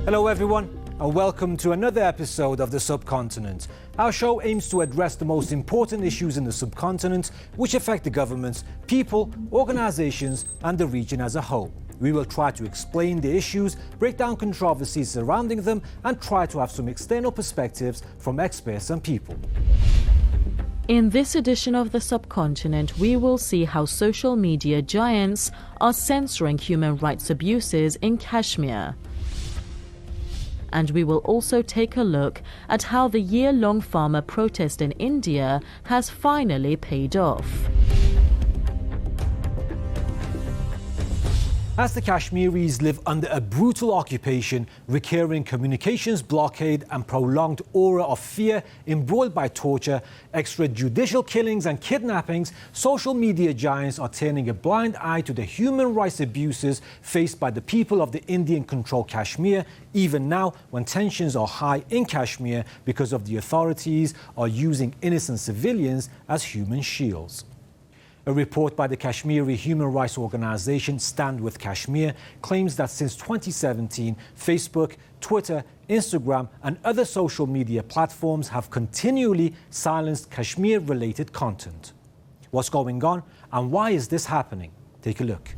Hello everyone, and welcome to another episode of The Subcontinent. Our show aims to address the most important issues in the subcontinent which affect the governments, people, organisations and the region as a whole. We will try to explain the issues, break down controversies surrounding them and try to have some external perspectives from experts and people. In this edition of The Subcontinent, we will see how social media giants are censoring human rights abuses in Kashmir. And we will also take a look at how the year-long farmer protest in India has finally paid off. As the Kashmiris live under a brutal occupation, recurring communications blockade and prolonged aura of fear embroiled by torture, extrajudicial killings and kidnappings, social media giants are turning a blind eye to the human rights abuses faced by the people of the Indian-controlled Kashmir, even now when tensions are high in Kashmir because of the authorities are using innocent civilians as human shields. A report by the Kashmiri human rights organisation Stand With Kashmir claims that since 2017, Facebook, Twitter, Instagram and other social media platforms have continually silenced Kashmir-related content. What's going on and why is this happening? Take a look.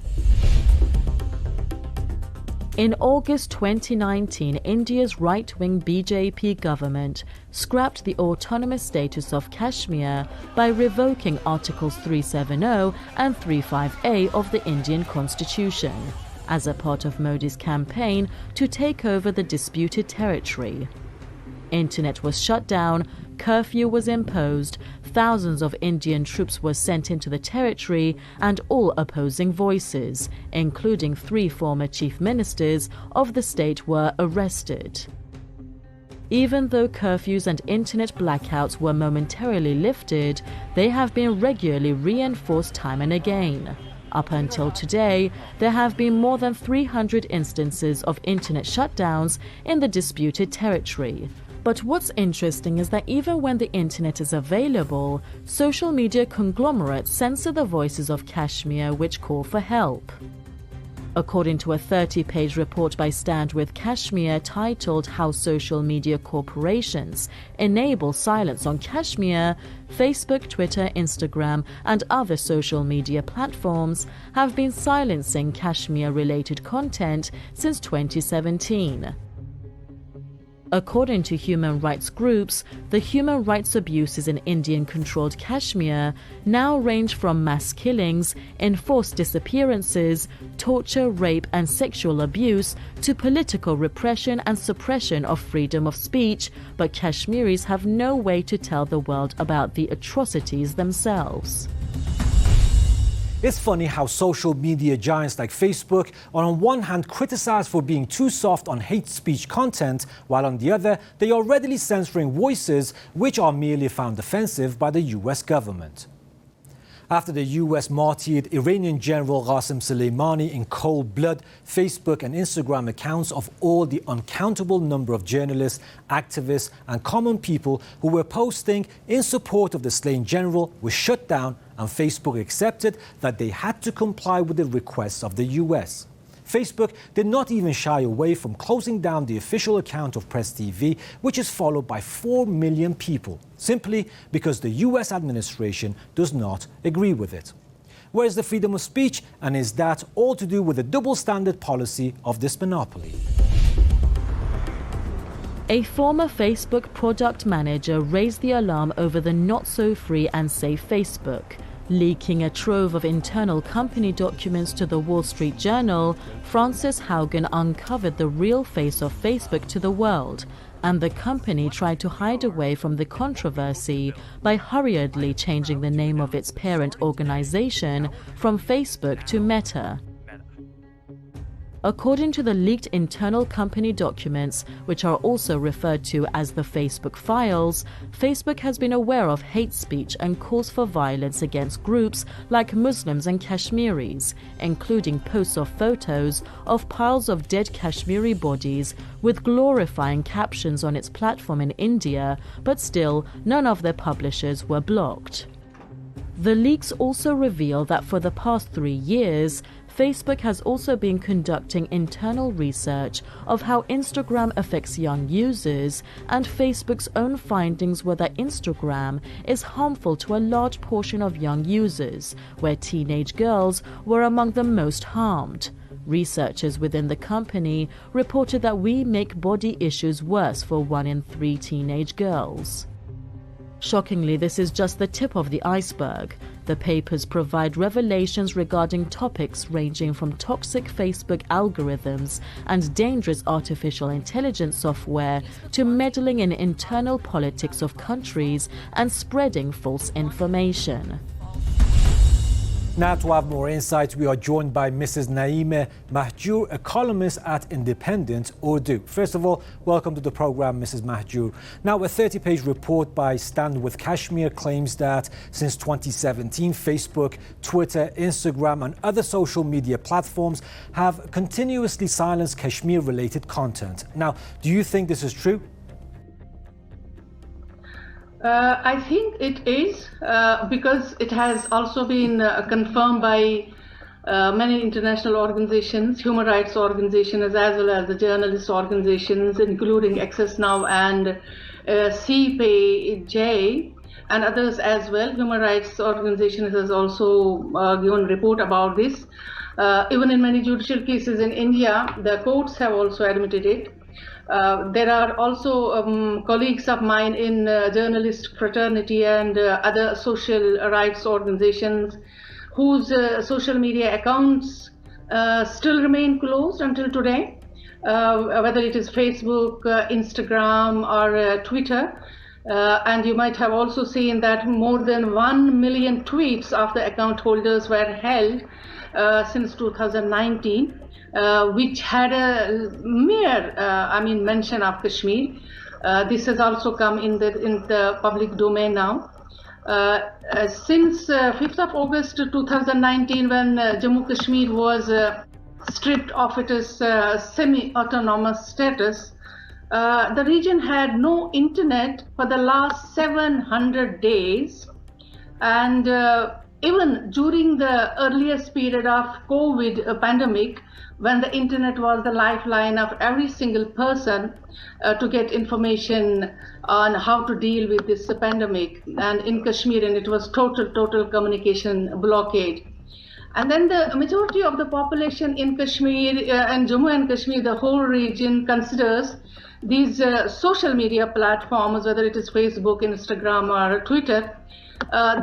In August 2019, India's right-wing BJP government scrapped the autonomous status of Kashmir by revoking Articles 370 and 35A of the Indian Constitution as a part of Modi's campaign to take over the disputed territory. Internet was shut down, curfew was imposed, thousands of Indian troops were sent into the territory and all opposing voices, including 3 former chief ministers of the state, were arrested. Even though curfews and internet blackouts were momentarily lifted, they have been regularly reinforced time and again. Up until today, there have been more than 300 instances of internet shutdowns in the disputed territory. But what's interesting is that even when the internet is available, social media conglomerates censor the voices of Kashmir which call for help. According to a 30-page report by Stand With Kashmir titled How Social Media Corporations Enable Silence on Kashmir, Facebook, Twitter, Instagram and other social media platforms have been silencing Kashmir-related content since 2017. According to human rights groups, the human rights abuses in Indian-controlled Kashmir now range from mass killings, enforced disappearances, torture, rape and sexual abuse to political repression and suppression of freedom of speech, but Kashmiris have no way to tell the world about the atrocities themselves. It's funny how social media giants like Facebook are on one hand criticised for being too soft on hate speech content, while on the other they are readily censoring voices which are merely found offensive by the US government. After the US martyred Iranian General Qasem Soleimani in cold blood, Facebook and Instagram accounts of all the uncountable number of journalists, activists and common people who were posting in support of the slain general were shut down, and Facebook accepted that they had to comply with the requests of the US. Facebook did not even shy away from closing down the official account of Press TV, which is followed by 4 million people, simply because the US administration does not agree with it. Where is the freedom of speech, and is that all to do with the double standard policy of this monopoly? A former Facebook product manager raised the alarm over the not-so-free and safe Facebook. Leaking a trove of internal company documents to the Wall Street Journal, Frances Haugen uncovered the real face of Facebook to the world, and the company tried to hide away from the controversy by hurriedly changing the name of its parent organization from Facebook to Meta. According to the leaked internal company documents, which are also referred to as the Facebook files, Facebook has been aware of hate speech and calls for violence against groups like Muslims and Kashmiris, including posts of photos of piles of dead Kashmiri bodies with glorifying captions on its platform in India, but still none of their publishers were blocked. The leaks also reveal that for the past 3 years, Facebook has also been conducting internal research of how Instagram affects young users, and Facebook's own findings were that Instagram is harmful to a large portion of young users, where teenage girls were among the most harmed. Researchers within the company reported that we make body issues worse for 1 in 3 teenage girls. Shockingly, this is just the tip of the iceberg. The papers provide revelations regarding topics ranging from toxic Facebook algorithms and dangerous artificial intelligence software to meddling in internal politics of countries and spreading false information. Now, to have more insights, we are joined by Mrs. Naeema Mahjoor, a columnist at Independent Urdu. First of all, welcome to the program, Mrs. Mahjoor. Now, a 30-page report by Stand With Kashmir claims that since 2017, Facebook, Twitter, Instagram and other social media platforms have continuously silenced Kashmir-related content. Now, do you think this is true? I think it is because it has also been confirmed by many international organizations, human rights organizations, as well as the journalist organizations, including Access Now and CPJ and others as well. Human rights organizations has also given report about this. Even in many judicial cases in India, the courts have also admitted it. There are also colleagues of mine in journalist fraternity and other social rights organizations whose social media accounts still remain closed until today, whether it is Facebook, Instagram or Twitter. And you might have also seen that more than 1 million tweets of the account holders were held since 2019. Which had a mere, mention of Kashmir. This has also come in the public domain now. Since 5th of August 2019, when Jammu Kashmir was stripped of its semi-autonomous status, the region had no internet for the last 700 days, and even during the earliest period of COVID pandemic, when the internet was the lifeline of every single person to get information on how to deal with this pandemic, and in Kashmir, and it was total communication blockade. And then the majority of the population in Kashmir and Jammu and Kashmir, the whole region, considers these social media platforms, whether it is Facebook, Instagram or Twitter,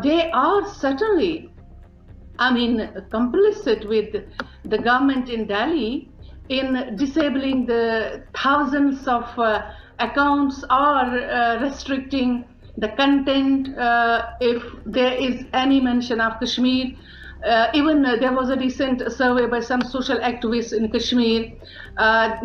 they are certainly complicit with the government in Delhi in disabling the thousands of accounts or restricting the content if there is any mention of Kashmir. Even there was a recent survey by some social activists in Kashmir.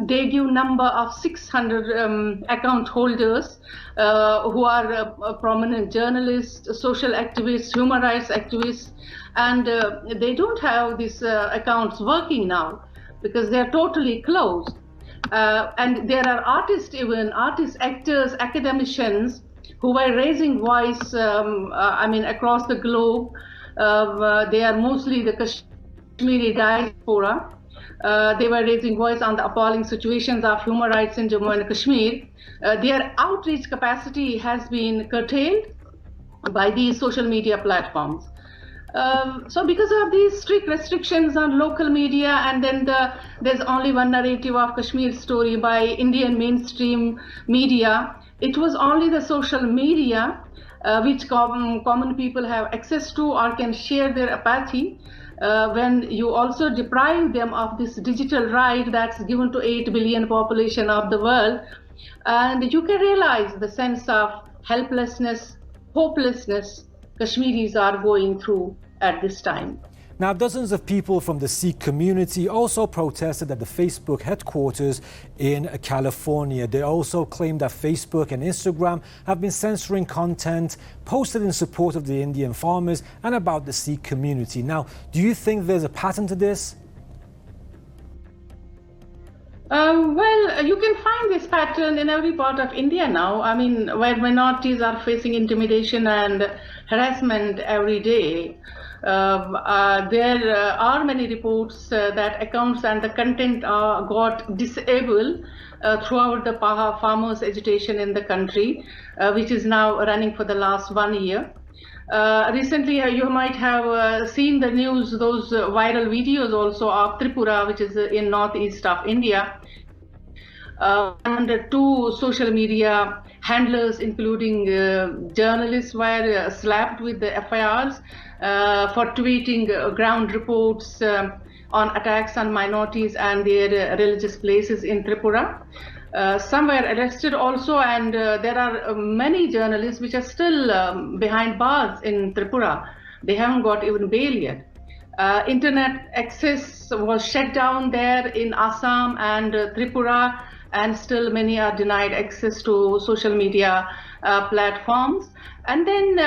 They give number of 600 account holders who are prominent journalists, social activists, human rights activists, and they don't have these accounts working now because they are totally closed. And there are artists, actors, academicians who were raising voice across the globe. They are mostly the Kashmiri diaspora. They were raising voice on the appalling situations of human rights in Jammu and Kashmir. Their outreach capacity has been curtailed by these social media platforms. So because of these strict restrictions on local media, and then there's only one narrative of Kashmir story by Indian mainstream media, it was only the social media which common people have access to or can share their apathy. When you also deprive them of this digital right that's given to 8 billion population of the world, and you can realize the sense of helplessness, hopelessness Kashmiris are going through at this time. Now, dozens of people from the Sikh community also protested at the Facebook headquarters in California. They also claimed that Facebook and Instagram have been censoring content posted in support of the Indian farmers and about the Sikh community. Now, do you think there's a pattern to this? Well, you can find this pattern in every part of India now. I mean, where minorities are facing intimidation and harassment every day. There are many reports that accounts and the content got disabled throughout the farmers' agitation in the country, which is now running for the last 1 year. Recently, you might have seen the news, those viral videos also of Tripura, which is in northeast of India. And two social media handlers, including journalists, were slapped with the FIRs for tweeting ground reports on attacks on minorities and their religious places in Tripura. Some were arrested also, and there are many journalists which are still behind bars in Tripura. They haven't got even bail yet. Internet access was shut down there in Assam and Tripura, and still many are denied access to social media platforms. And then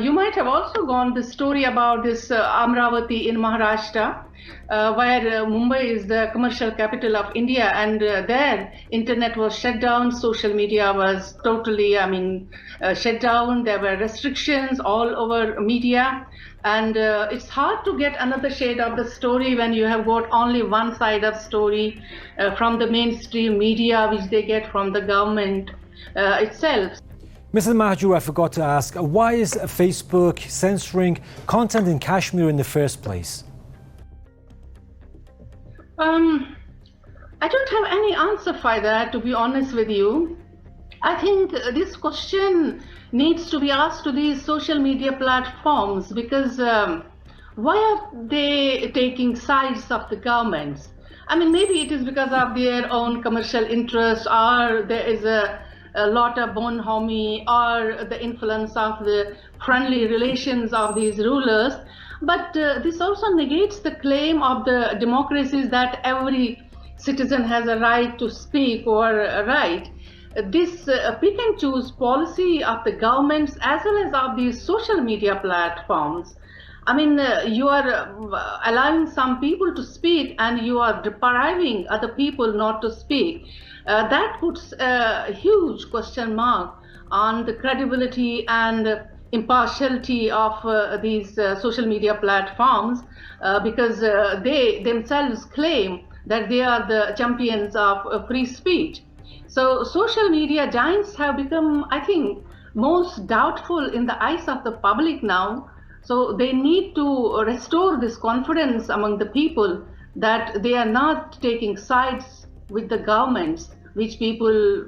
you might have also gone the story about this Amravati in Maharashtra, where Mumbai is the commercial capital of India, and there internet was shut down, social media was totally, shut down. There were restrictions all over media, and it's hard to get another shade of the story when you have got only one side of story from the mainstream media, which they get from the government itself. Mrs. Mahjoo, I forgot to ask, why is Facebook censoring content in Kashmir in the first place? I don't have any answer for that, to be honest with you. I think this question needs to be asked to these social media platforms, because why are they taking sides of the governments? I mean, maybe it is because of their own commercial interests, or there is a lot of bonhomie, or the influence of the friendly relations of these rulers. But this also negates the claim of the democracies that every citizen has a right to speak or write. This pick and choose policy of the governments as well as of these social media platforms. I mean, you are allowing some people to speak and you are depriving other people not to speak. That puts a huge question mark on the credibility and impartiality of these social media platforms, because they themselves claim that they are the champions of free speech. So social media giants have become, I think, most doubtful in the eyes of the public now. So they need to restore this confidence among the people that they are not taking sides with the governments, which people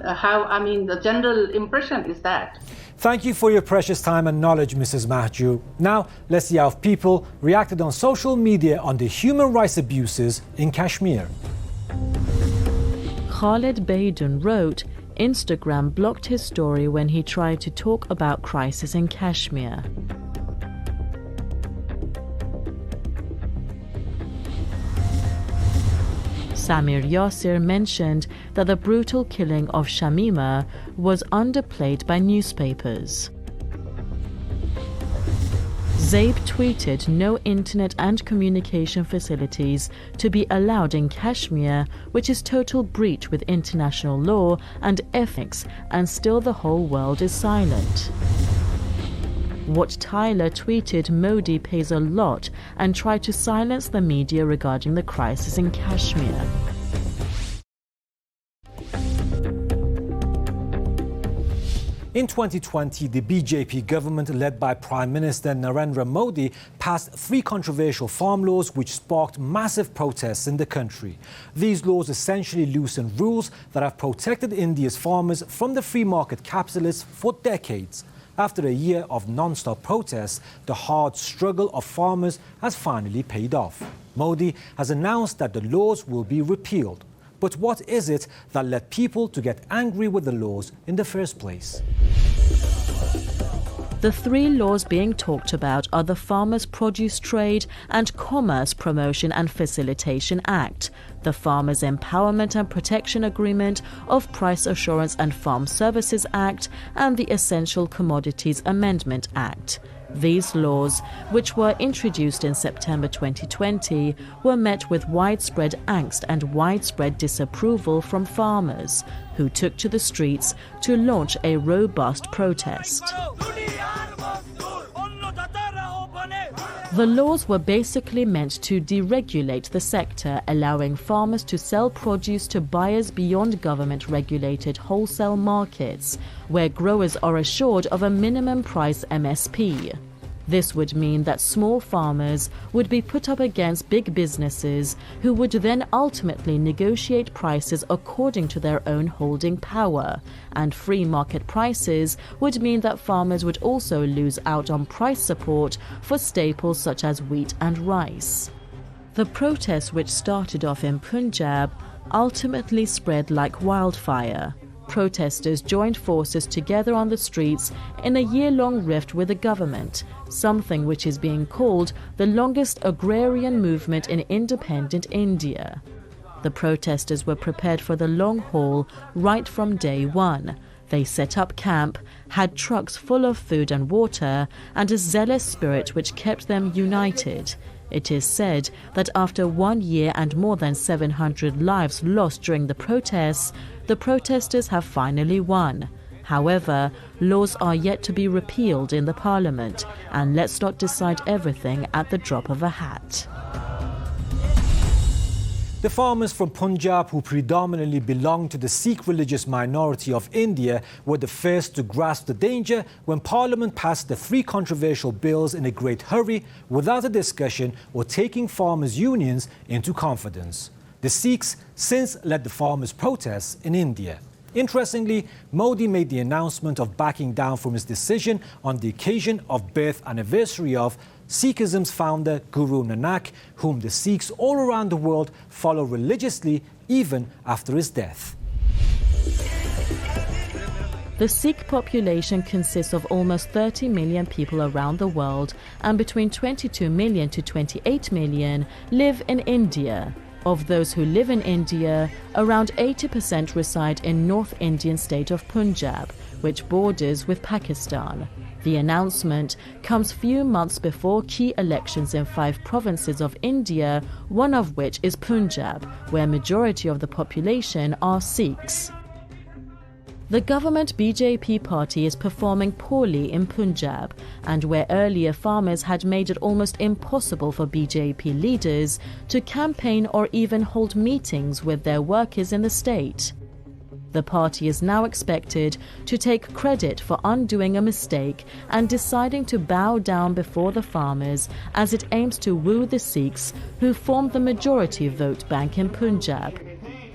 have. I mean, the general impression is that. Thank you for your precious time and knowledge, Mrs. Mahjoo. Now, let's see how people reacted on social media on the human rights abuses in Kashmir. Khalid Baydun wrote, Instagram blocked his story when he tried to talk about crisis in Kashmir. Samir Yasir mentioned that the brutal killing of Shamima was underplayed by newspapers. Zaib tweeted no internet and communication facilities to be allowed in Kashmir, which is total breach with international law and ethics, and still the whole world is silent. What Tyler tweeted Modi pays a lot and tried to silence the media regarding the crisis in Kashmir. In 2020, the BJP government, led by Prime Minister Narendra Modi, passed 3 controversial farm laws which sparked massive protests in the country. These laws essentially loosened rules that have protected India's farmers from the free market capitalists for decades. After a year of non-stop protests, the hard struggle of farmers has finally paid off. Modi has announced that the laws will be repealed. But what is it that led people to get angry with the laws in the first place? The 3 laws being talked about are the Farmers' Produce Trade and Commerce Promotion and Facilitation Act, the Farmers' Empowerment and Protection Agreement, of Price Assurance and Farm Services Act, and the Essential Commodities Amendment Act. These laws, which were introduced in September 2020, were met with widespread angst and widespread disapproval from farmers, who took to the streets to launch a robust protest. The laws were basically meant to deregulate the sector, allowing farmers to sell produce to buyers beyond government-regulated wholesale markets, where growers are assured of a minimum price MSP. This would mean that small farmers would be put up against big businesses who would then ultimately negotiate prices according to their own holding power, and free market prices would mean that farmers would also lose out on price support for staples such as wheat and rice. The protests, which started off in Punjab, ultimately spread like wildfire. Protesters joined forces together on the streets in a year-long rift with the government, something which is being called the longest agrarian movement in independent India. The protesters were prepared for the long haul right from day one. They set up camp, had trucks full of food and water, and a zealous spirit which kept them united. It is said that after 1 year and more than 700 lives lost during the protests, the protesters have finally won. However, laws are yet to be repealed in the parliament, and let's not decide everything at the drop of a hat. The farmers from Punjab, who predominantly belong to the Sikh religious minority of India, were the first to grasp the danger when Parliament passed the 3 controversial bills in a great hurry, without a discussion or taking farmers' unions into confidence. The Sikhs since led the farmers' protests in India. Interestingly, Modi made the announcement of backing down from his decision on the occasion of birth anniversary of Sikhism's founder Guru Nanak, whom the Sikhs all around the world follow religiously even after his death. The Sikh population consists of almost 30 million people around the world, and between 22 million to 28 million live in India. Of those who live in India, around 80% reside in North Indian state of Punjab, which borders with Pakistan. The announcement comes few months before key elections in 5 provinces of India, one of which is Punjab, where majority of the population are Sikhs. The government BJP party is performing poorly in Punjab, and where earlier farmers had made it almost impossible for BJP leaders to campaign or even hold meetings with their workers in the state. The party is now expected to take credit for undoing a mistake and deciding to bow down before the farmers as it aims to woo the Sikhs, who form the majority vote bank in Punjab.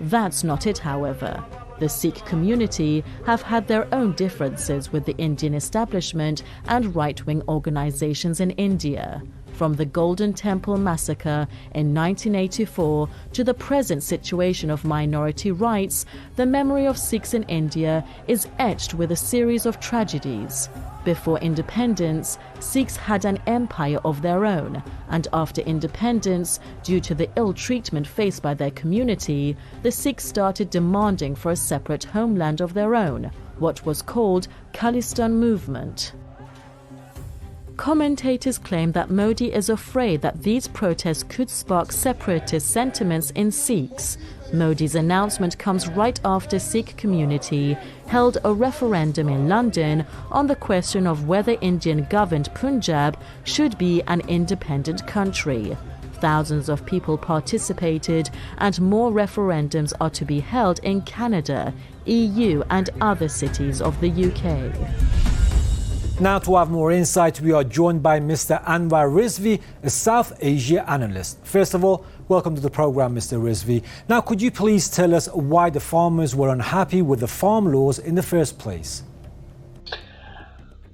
That's not it, however. The Sikh community have had their own differences with the Indian establishment and right-wing organizations in India. From the Golden Temple massacre in 1984 to the present situation of minority rights, the memory of Sikhs in India is etched with a series of tragedies. Before independence, Sikhs had an empire of their own, and after independence, due to the ill treatment faced by their community, the Sikhs started demanding for a separate homeland of their own, what was called Khalistan movement. Commentators claim that Modi is afraid that these protests could spark separatist sentiments in Sikhs. Modi's announcement comes right after Sikh community held a referendum in London on the question of whether Indian-governed Punjab should be an independent country. Thousands of people participated, and more referendums are to be held in Canada, EU and other cities of the UK. Now, to have more insight, we are joined by Mr. Anwar Rizvi, a South Asia analyst. First of all, welcome to the program, Mr. Rizvi. Now, could you please tell us why the farmers were unhappy with the farm laws in the first place?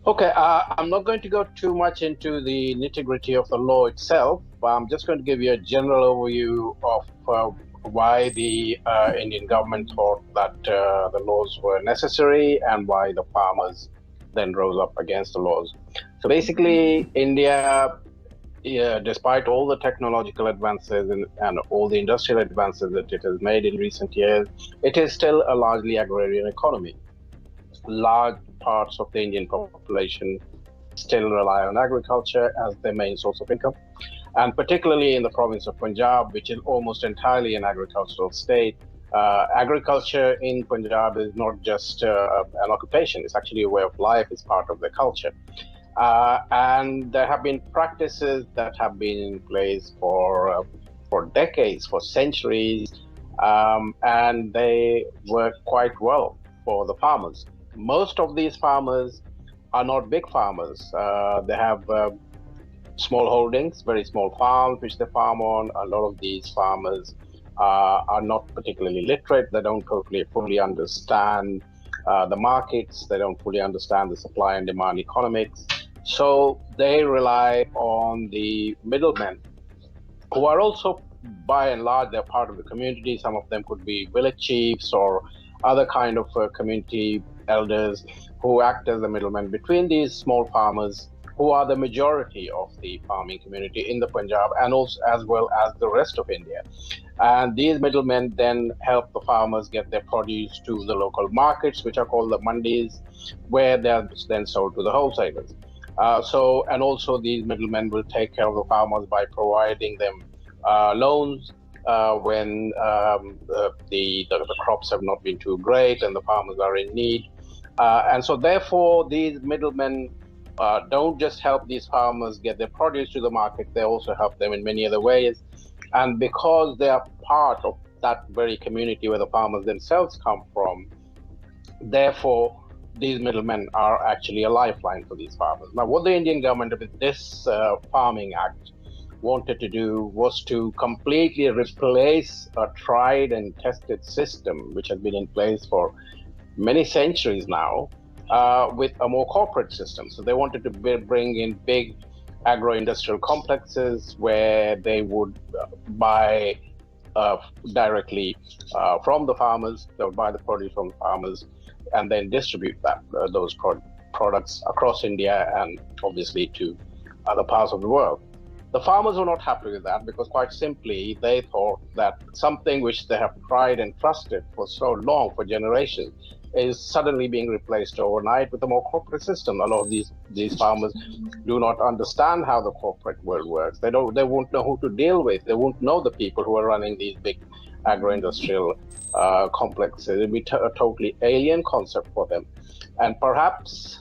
Okay, I'm not going to go too much into the nitty-gritty of the law itself, but I'm just going to give you a general overview of why the Indian government thought that the laws were necessary and why the farmers then rose up against the laws. So basically, India, despite all the technological advances and all the industrial advances that it has made in recent years, it is still a largely agrarian economy. Large parts of the Indian population still rely on agriculture as their main source of income. And particularly in the province of Punjab, which is almost entirely an agricultural state, agriculture in Punjab is not just an occupation, it's actually a way of life, it's part of their culture. And there have been practices that have been in place for decades, for centuries, and they work quite well for the farmers. Most of these farmers are not big farmers. They have small holdings, very small farms which they farm on. A lot of these farmers are not particularly literate. They don't fully understand the markets. They don't fully understand the supply and demand economics. So they rely on the middlemen, who are also, by and large, they're part of the community. Some of them could be village chiefs or other kind of community elders who act as the middlemen between these small farmers, who are the majority of the farming community in the Punjab and also as well as the rest of India. And these middlemen then help the farmers get their produce to the local markets, which are called the mandis, where they're then sold to the wholesalers. And also these middlemen will take care of the farmers by providing them loans when the crops have not been too great and the farmers are in need. And so therefore these middlemen don't just help these farmers get their produce to the market, they also help them in many other ways. And because they are part of that very community where the farmers themselves come from, therefore these middlemen are actually a lifeline for these farmers. Now, what the Indian government with this Farming Act wanted to do was to completely replace a tried and tested system which has been in place for many centuries now with a more corporate system. So they wanted to bring in big agro-industrial complexes where they would buy directly from the farmers. They would buy the produce from the farmers and then distribute those products across India and obviously to other parts of the world. The farmers were not happy with that because quite simply they thought that something which they have tried and trusted for so long, for generations, is suddenly being replaced overnight with a more corporate system. A lot of these farmers do not understand how the corporate world works. They won't know who to deal with. They won't know the people who are running these big agro-industrial complexes. It would be a totally alien concept for them. And perhaps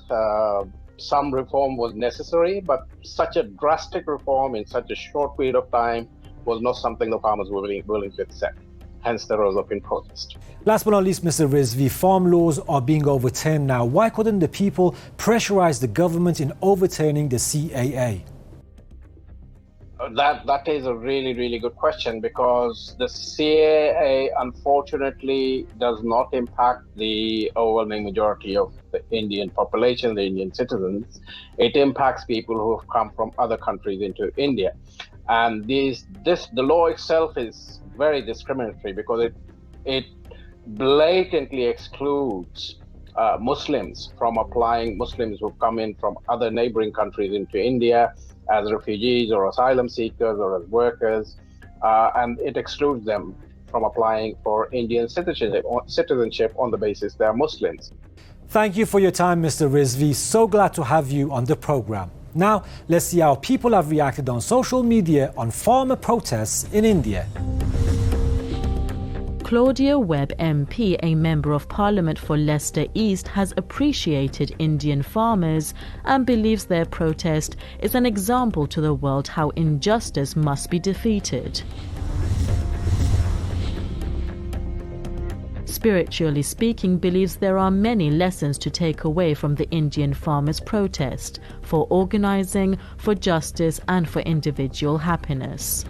some reform was necessary, but such a drastic reform in such a short period of time was not something the farmers were willing to accept. Hence, there rose up in protest. Last but not least, Mr. Rizvi, farm laws are being overturned now. Why couldn't the people pressurize the government in overturning the CAA? That is a really, really good question, because the CAA unfortunately does not impact the overwhelming majority of the Indian population, the Indian citizens. It impacts people who have come from other countries into India. And the law itself is very discriminatory because it blatantly excludes Muslims from applying, Muslims who come in from other neighboring countries into India as refugees or asylum seekers or as workers, and it excludes them from applying for Indian citizenship on the basis they are Muslims. Thank you for your time, Mr. Rizvi. So glad to have you on the program. Now, let's see how people have reacted on social media on farmer protests in India. Claudia Webb MP, a Member of Parliament for Leicester East, has appreciated Indian farmers and believes their protest is an example to the world how injustice must be defeated. Spiritually speaking, believes there are many lessons to take away from the Indian farmers' protest, for organizing, for justice and for individual happiness.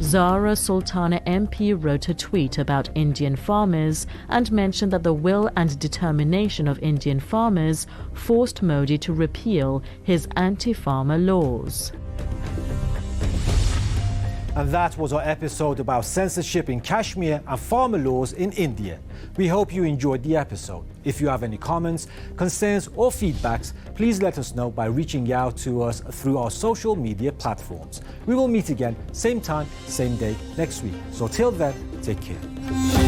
Zara Sultana MP wrote a tweet about Indian farmers and mentioned that the will and determination of Indian farmers forced Modi to repeal his anti-farmer laws. And that was our episode about censorship in Kashmir and farmer laws in India. We hope you enjoyed the episode. If you have any comments, concerns or feedbacks, please let us know by reaching out to us through our social media platforms. We will meet again, same time, same day next week. So till then, take care.